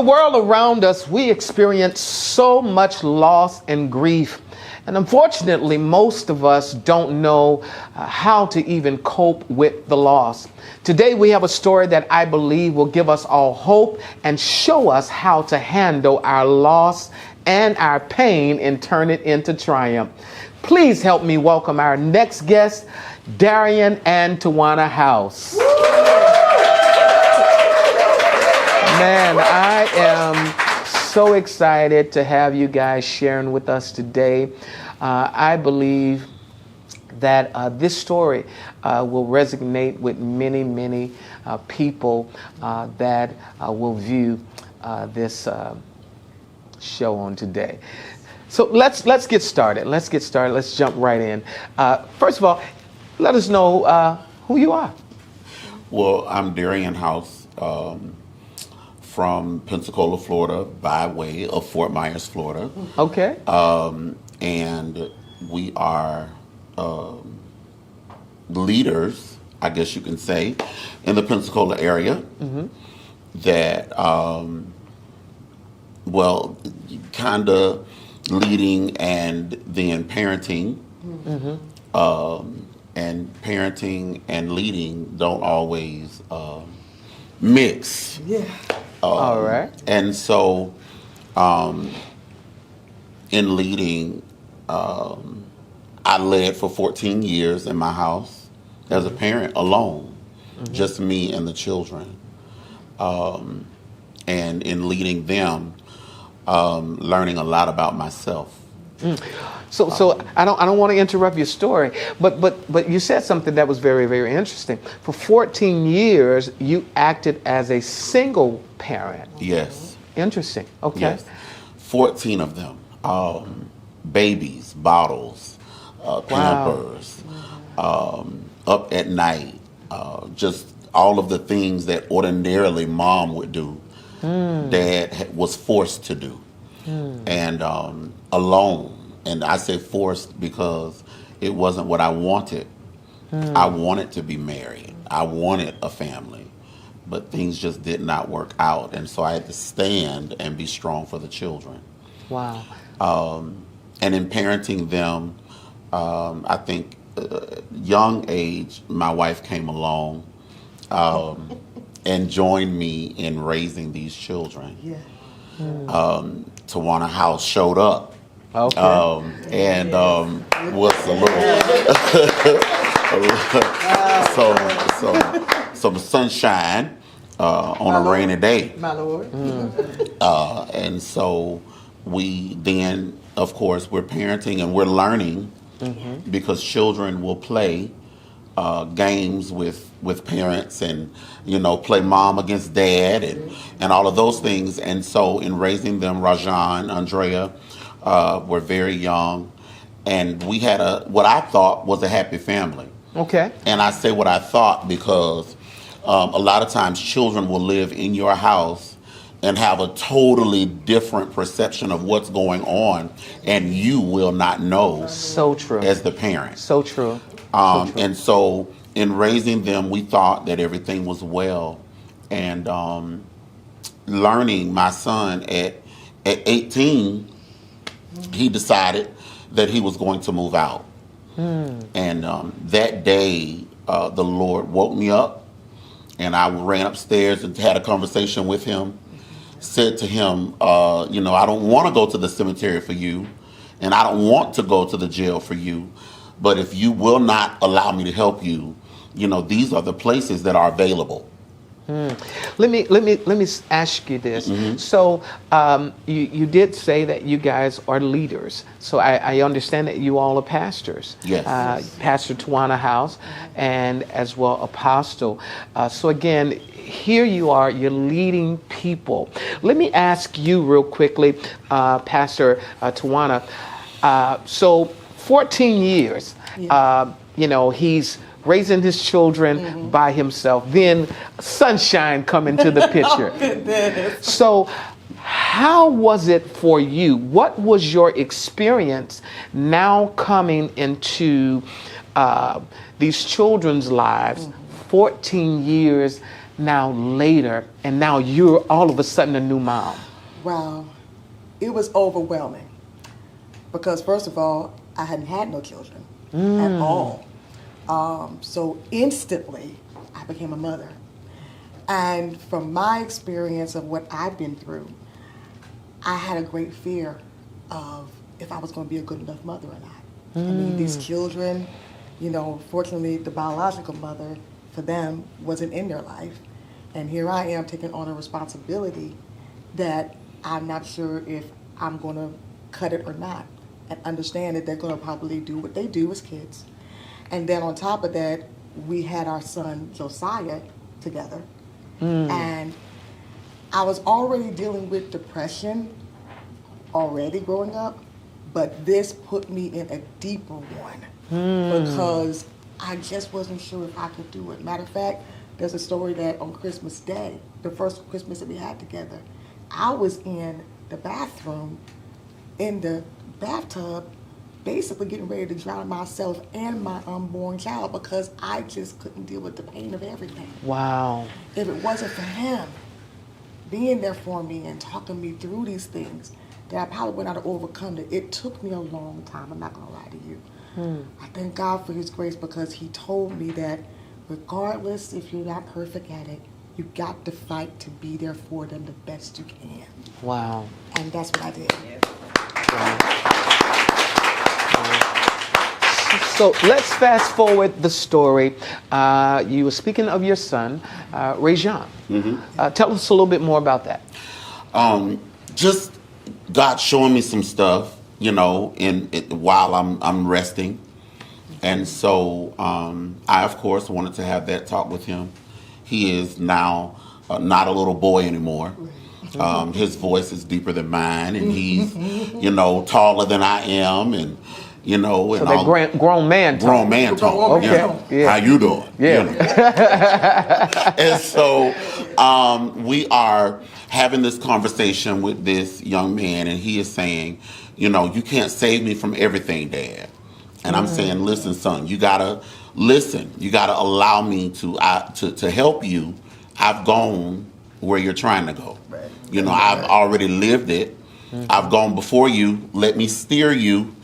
world around us, we experience so much loss and grief. And unfortunately, most of us don't know how to even cope with the loss. Today, we have a story that I believe will give us all hope and show us how to handle our loss and our pain and turn it into triumph. Please help me welcome our next guest, Dairen and Twanna House. Man, I am so excited to have you guys sharing with us today. I believe that this story will resonate with many people that will view this show on today. So let's get started. Let's jump right in. First of all, let us know who you are. Well, I'm Dairen House from Pensacola, Florida, by way of Fort Myers, Florida. Okay. And we are leaders, I guess you can say, in the Pensacola area. Mm-hmm. That, kind of leading and then parenting. Mm-hmm. And parenting and leading don't always mix. Yeah. All right. And so, in leading, I led for 14 years in my house as a parent alone, just me and the children. And in leading them, learning a lot about myself. So I don't want to interrupt your story, but you said something that was very interesting. For 14 years, you acted as a single parent. Yes. Interesting. Okay. Yes. 14 of them. Babies, bottles, Pampers, up at night, just all of the things that ordinarily mom would do, dad was forced to do. And alone. And I say forced because it wasn't what I wanted. I wanted to be married. I wanted a family. But things just did not work out. And so I had to stand and be strong for the children. Wow. And in parenting them, I think young age, my wife came along and joined me in raising these children. Yeah. Twanna House showed up. Okay. Was a little some sunshine on a rainy day. My Lord. And so we then, of course, we're parenting and we're learning because children will play games with parents and, play mom against dad and all of those things. And so in raising them, Rajan, Andrea, were very young. And we had what I thought was a happy family. Okay. And I say what I thought because a lot of times children will live in your house and have a totally different perception of what's going on, and you will not know. So true. As the parent. So true. And so in raising them, we thought that everything was well. And learning, my son at 18, he decided that he was going to move out. And that day, the Lord woke me up, and I ran upstairs and had a conversation with him. Said to him, I don't want to go to the cemetery for you, and I don't want to go to the jail for you, but if you will not allow me to help you, these are the places that are available. Let me ask you this. So you did say that you guys are leaders. So I understand that you all are pastors. Yes. Pastor Twanna House and as well Apostle. So again, here you are, you're leading people. Let me ask you real quickly, Pastor Twanna. So 14 years, he's raising his children by himself. Then sunshine come into the picture. So how was it for you? What was your experience now coming into these children's lives 14 years now later, and now you're all of a sudden a new mom? Well, it was overwhelming because first of all, I hadn't had no children at all. So instantly, I became a mother. And from my experience of what I've been through, I had a great fear of if I was going to be a good enough mother or not. I mean, these children, fortunately, the biological mother for them wasn't in their life. And here I am taking on a responsibility that I'm not sure if I'm going to cut it or not, and understand that they're going to probably do what they do as kids. And then on top of that, we had our son Josiah together. And I was already dealing with depression already growing up, but this put me in a deeper one because I just wasn't sure if I could do it. Matter of fact, there's a story that on Christmas Day, the first Christmas that we had together, I was in the bathroom, in the bathtub, basically getting ready to drown myself and my unborn child because I just couldn't deal with the pain of everything. Wow. If it wasn't for him being there for me and talking me through these things, that I probably would not have overcome it. It took me a long time, I'm not going to lie to you. I thank God for his grace because he told me that regardless if you're not perfect at it, you got to fight to be there for them the best you can. Wow. And that's what I did. Wow. So let's fast forward the story. You were speaking of your son, Rajon. Tell us a little bit more about that. Just God showing me some stuff, while I'm resting. And so I, of course, wanted to have that talk with him. He is now not a little boy anymore. His voice is deeper than mine, and he's, taller than I am, and and so that grown man talk. Grown man talk. Okay. Yeah. How you doing? Yeah. And so we are having this conversation with this young man, and he is saying, you can't save me from everything, Dad. And I'm saying, listen, son, you gotta listen. You gotta allow me to help you. I've gone where you're trying to go. Right. I've already lived it. I've gone before you. Let me steer you.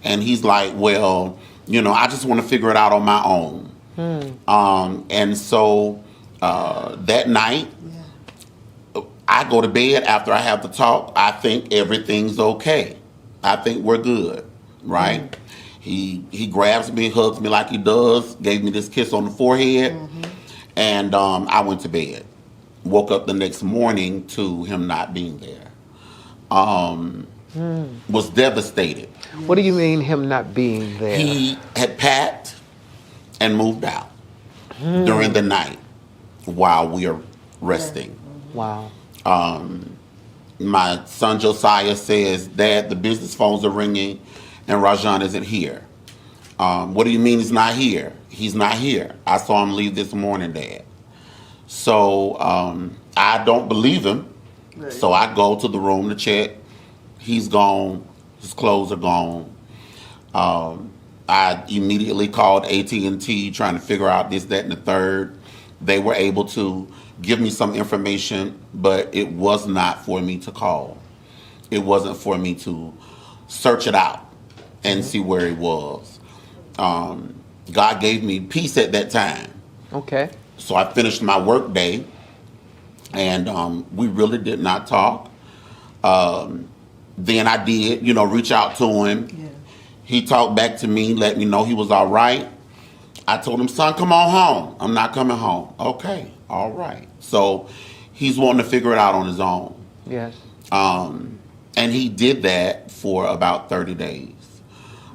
And he's like, well, I just want to figure it out on my own. And so that night, I go to bed after I have the talk. I think everything's okay. I think we're good, right? He grabs me, hugs me like he does, gave me this kiss on the forehead, and I went to bed. Woke up the next morning to him not being there. Was devastated. What do you mean him not being there? He had packed and moved out during the night while we are resting. Wow. My son Josiah says, Dad, the business phones are ringing and Rajon isn't here. What do you mean he's not here? He's not here. I saw him leave this morning, Dad. So I don't believe him. Right. So I go to the room to check. He's gone. His clothes are gone. I immediately called AT&T trying to figure out this, that, and the third. They were able to give me some information, but it was not for me to call. It wasn't for me to search it out and see where he was. God gave me peace at that time. Okay. So I finished my work day, and we really did not talk. Then I did, reach out to him. Yeah. He talked back to me, let me know he was all right. I told him, son, come on home. I'm not coming home. Okay, all right. So he's wanting to figure it out on his own. Yes. And he did that for about 30 days.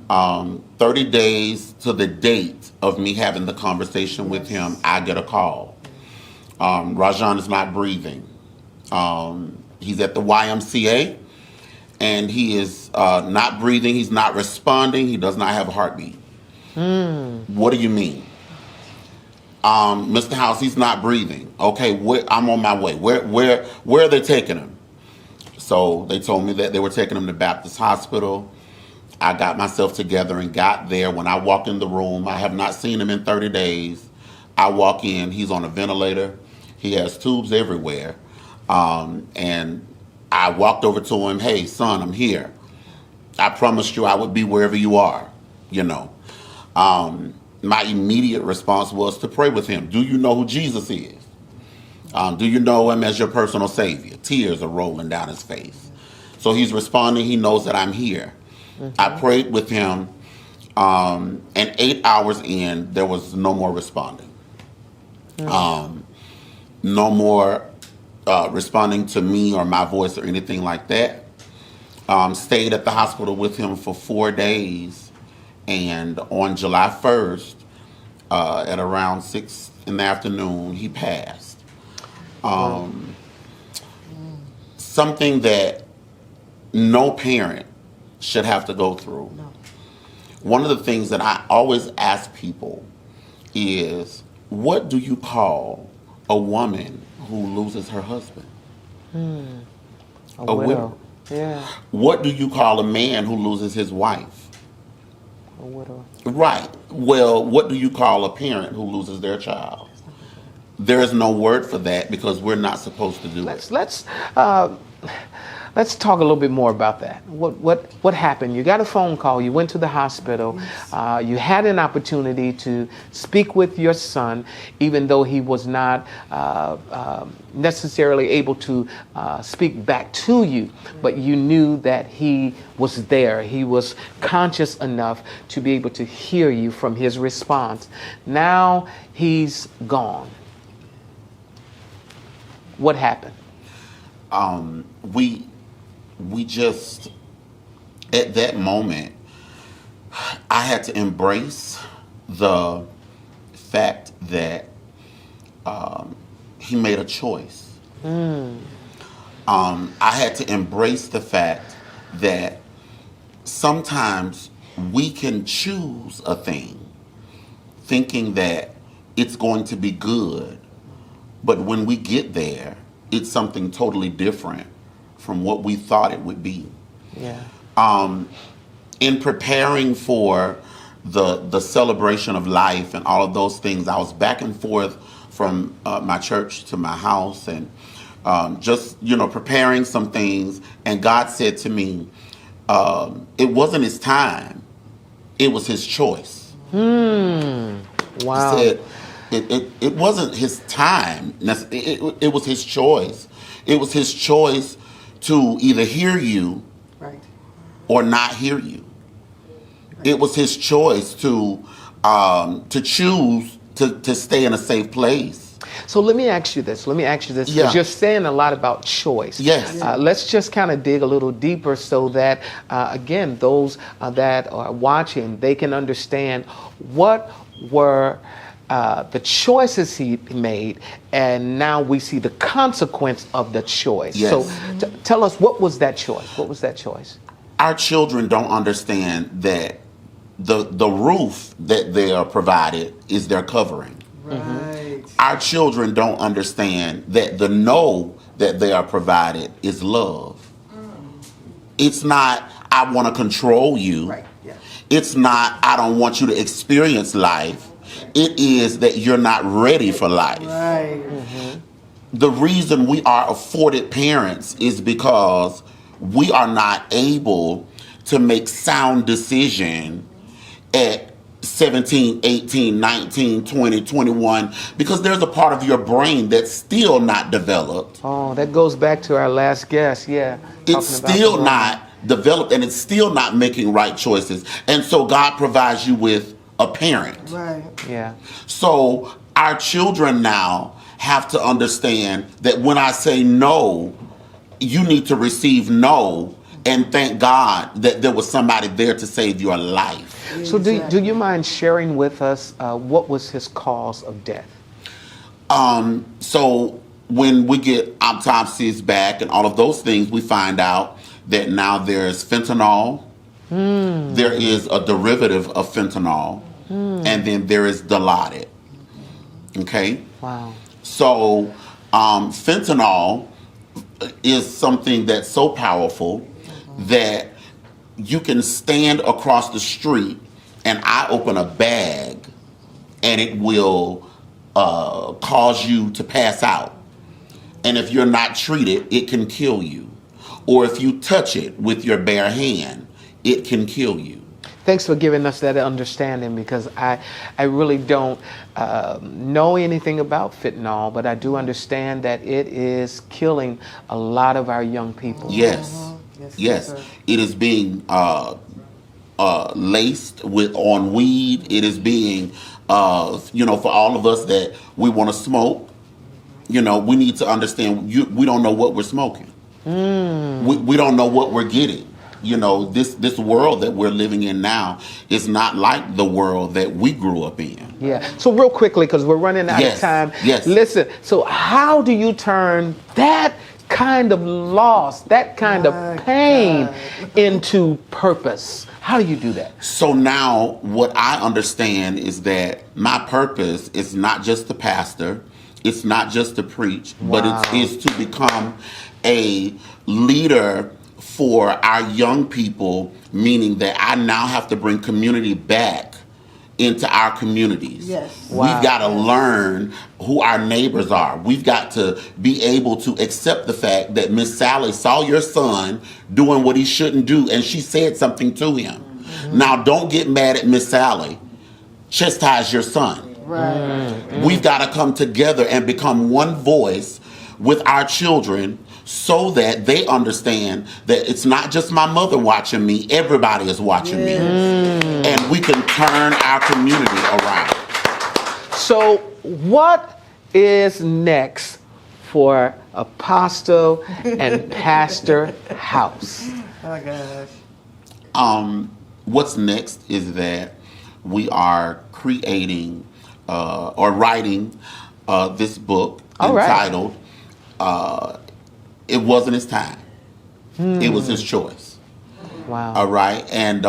30 days to the date of me having the conversation with him, I get a call. Rajon is not breathing. He's at the YMCA, and he is not breathing. He's not responding. He does not have a heartbeat. What do you mean? Mr. House, he's not breathing. Okay, I'm on my way. Where are they taking him? So they told me that they were taking him to Baptist Hospital. I got myself together and got there. When I walk in the room, I have not seen him in 30 days. I walk in, he's on a ventilator. He has tubes everywhere. And I walked over to him, hey, son, I'm here. I promised you I would be wherever you are, you know. My immediate response was to pray with him. Do you know who Jesus is? Do you know him as your personal savior? Tears are rolling down his face. So he's responding. He knows that I'm here. I prayed with him, and 8 hours in, there was no more responding. No more responding to me or my voice or anything like that. Stayed at the hospital with him for 4 days, and on July 1st, at around 6 in the afternoon, he passed. Something that no parent should have to go through. No. One of the things that I always ask people is, what do you call a woman who loses her husband? A widow. Yeah, What do you call a man who loses his wife? a widow. Right. Well, what do you call a parent who loses their child? There is no word for that because we're not supposed to do it. Let's talk a little bit more about that. What happened? You got a phone call. You went to the hospital. You had an opportunity to speak with your son, even though he was not necessarily able to speak back to you. But you knew that he was there. He was conscious enough to be able to hear you from his response. Now he's gone. What happened? We just, at that moment, I had to embrace the fact that he made a choice. I had to embrace the fact that sometimes we can choose a thing thinking that it's going to be good, but when we get there, it's something totally different from what we thought it would be. Yeah. In preparing for the celebration of life and all of those things, I was back and forth from my church to my house and just, preparing some things. And God said to me, it wasn't his time, it was his choice. Wow. He said, it wasn't his time. It was his choice. It was his choice to either hear you Right. or not hear you. It was his choice to choose to stay in a safe place. So let me ask you this. Because Yeah. you're saying a lot about choice. Yes. Let's just kind of dig a little deeper so that, again, those that are watching, they can understand what were the choices he made, and now we see the consequence of the choice. Yes. So tell us, what was that choice? What was that choice? Our children don't understand that the roof that they are provided is their covering. Right. Our children don't understand that the no that they are provided is love. It's not, I want to control you. Right. Yeah. It's not, I don't want you to experience life. It is that you're not ready for life. Right. The reason we are afforded parents is because we are not able to make sound decision at 17, 18, 19, 20, 21, because there's a part of your brain that's still not developed. Oh, that goes back to our last guest. Yeah. It's Talking about still the- not developed, and it's still not making right choices. And so God provides you with a parent. Right. Yeah. So our children now have to understand that when I say no, you need to receive no, and thank God that there was somebody there to save your life. So do you mind sharing with us what was his cause of death? So when we get autopsies back and all of those things, we find out that now there's fentanyl, there is a derivative of fentanyl, and then there is Dilaudid. Okay? Wow. So fentanyl is something that's so powerful that you can stand across the street and I open a bag and it will cause you to pass out. And if you're not treated, it can kill you. Or if you touch it with your bare hand, it can kill you. Thanks for giving us that understanding, because I really don't know anything about fentanyl, but I do understand that it is killing a lot of our young people. Yes. Yes. sir. It is being laced on weed. It is being, for all of us that we want to smoke, we need to understand we don't know what we're smoking. We don't know what we're getting. This world that we're living in now is not like the world that we grew up in. Yeah. So real quickly, because we're running out of time. Yes. Listen, so how do you turn that kind of loss, that kind of pain into purpose? How do you do that? So now what I understand is that my purpose is not just to pastor, it's not just to preach, but it is to become a leader for our young people, meaning that I now have to bring community back into our communities. Yes. Wow. We've got to learn who our neighbors are. We've got to be able to accept the fact that Miss Sally saw your son doing what he shouldn't do, and she said something to him. Now, don't get mad at Miss Sally. Chastise your son. Right. We've got to come together and become one voice with our children, so that they understand that it's not just my mother watching me, everybody is watching me. And we can turn our community around. So what is next for Apostle and Pastor House? Oh gosh. What's next is that we are creating or writing this book entitled It Wasn't His Time. It was his choice. Wow. All right. And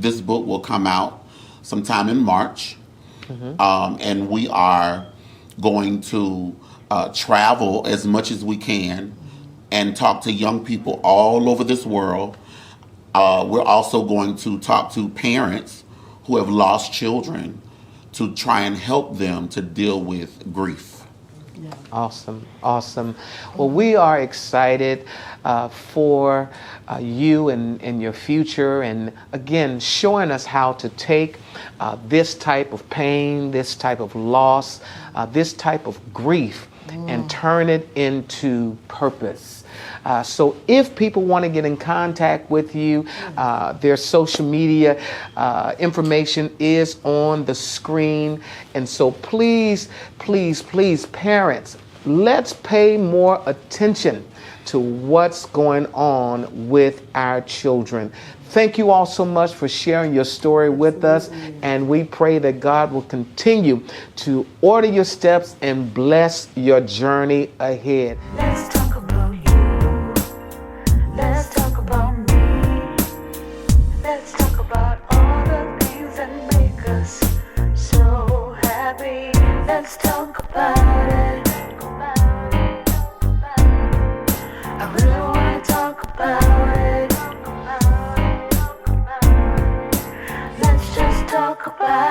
this book will come out sometime in March. And we are going to travel as much as we can and talk to young people all over this world. We're also going to talk to parents who have lost children to try and help them to deal with grief. Awesome, awesome. Well, we are excited for you and your future, and again, showing us how to take this type of pain, this type of loss, this type of grief, and turn it into purpose. So if people want to get in contact with you, their social media information is on the screen. And so please, please, please, parents, let's pay more attention to what's going on with our children. Thank you all so much for sharing your story with us, and we pray that God will continue to order your steps and bless your journey ahead. Let's talk about you. Let's talk about me. Let's talk about all the things that make us so happy. Let's talk about it. I really want to talk about it. Let's just talk about it.